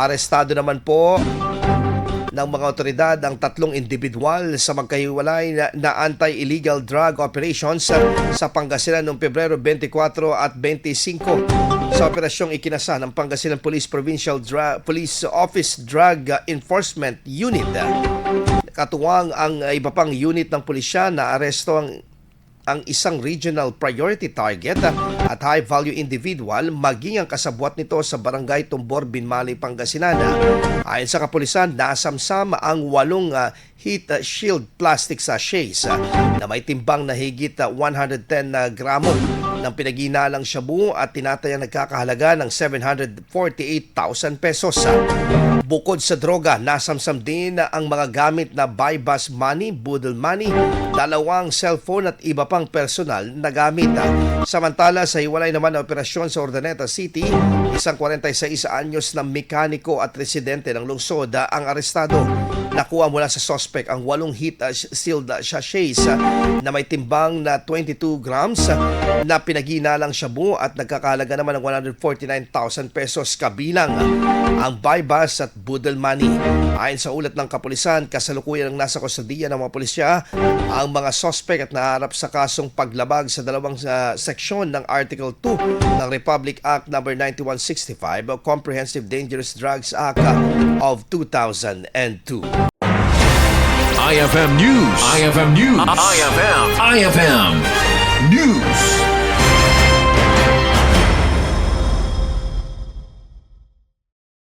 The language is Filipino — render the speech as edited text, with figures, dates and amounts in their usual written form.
Arestado naman po ng mga otoridad ang 3 individual sa magkahiwalay na anti-illegal drug operations sa Pangasinan noong Pebrero 24 at 25. Sa operasyong ikinasa ng Pangasinan Police Provincial Police Office Drug Enforcement Unit. Katuwang ang iba pang unit ng pulisya na aresto ang isang regional priority target at high-value individual maging ang kasabwat nito sa barangay Tumbor, Binmalay, Pangasinan. Ayon sa kapulisan, nasamsam ang 8 heat shield plastic sachets na may timbang na higit 110 gramo ng pinaginalang shabu at tinatayang nagkakahalaga ng 748,000 pesos. Bukod sa droga, nasamsam din ang mga gamit na buy-bus money, budol money, 2 cellphone at iba pang personal na gamit. Samantala, sa hiwalay naman na operasyon sa Urdaneta City, isang 46 anyos na mekaniko at residente ng lungsod ang arestado. Nakuha mula sa suspect ang 8 heat sealed sachets na may timbang na 22 grams na pinaginalang shabu at nagkakahalaga naman ng 149,000 pesos kabilang ang buy-bus at budol money. Ayon sa ulat ng kapulisan, kasalukuyan ang nasa kustodiya ng mga pulisya ang mga suspect at naharap sa kasong paglabag sa 2 seksyon ng Article 2 ng Republic Act No. 9165 o Comprehensive Dangerous Drugs Act of 2002. IFM News. IFM News. IFM News.